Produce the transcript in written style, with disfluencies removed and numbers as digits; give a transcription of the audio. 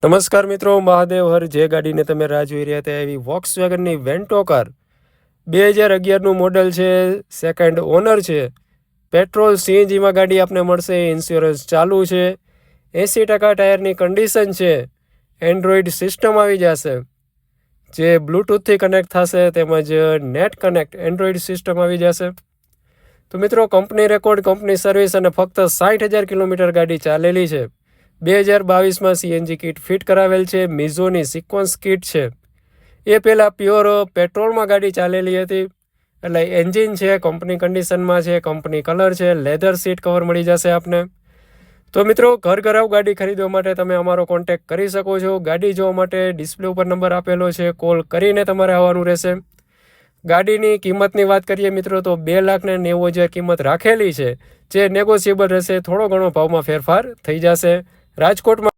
નમસ્કાર મિત્રો, મહાદેવ હર. જે ગાડીને તમે રાહ જોઈ રહ્યા હતા એવી વોક્સવેગનની વેન્ટો કાર 2011નું મોડલ છે, સેકન્ડ ઓનર છે, પેટ્રોલ સીએનજીમાં ગાડી આપને મળશે, ઇન્સ્યોરન્સ ચાલુ છે, 80% ટાયરની કન્ડિશન છે, એન્ડ્રોઈડ સિસ્ટમ આવી જશે જે બ્લૂટૂથથી કનેક્ટ થશે, તેમજ નેટ કનેક્ટ એન્ડ્રોઈડ સિસ્ટમ આવી જશે. તો મિત્રો, કંપની રેકોર્ડ, કંપની સર્વિસ અને ફક્ત 60,000 કિલોમીટર ગાડી ચાલેલી છે. 2022માં સીએનજી કિટ ફિટ કરાવેલ છે. મિઝોની સિક્વન્સ કિટ છે. એ પહેલાં પ્યોર પેટ્રોલમાં ગાડી ચાલેલી હતી, એટલે એન્જિન છે, કંપની કન્ડિશનમાં છે, કંપની કલર છે, લેધર સીટ કવર મળી જશે આપને. તો મિત્રો, ઘર ગાડી ખરીદવા માટે તમે અમારો કોન્ટેક્ટ કરી શકો છો. ગાડી જોવા માટે ડિસ્પ્લે ઉપર નંબર આપેલો છે, કોલ કરીને તમારે આવવાનું રહેશે. ગાડીની કિંમતની વાત કરીએ મિત્રો, તો 2,90,000 કિંમત રાખેલી છે, જે નેગોશિયેબલ રહેશે. થોડો ઘણો ભાવમાં ફેરફાર થઈ જશે. રાજકોટમાં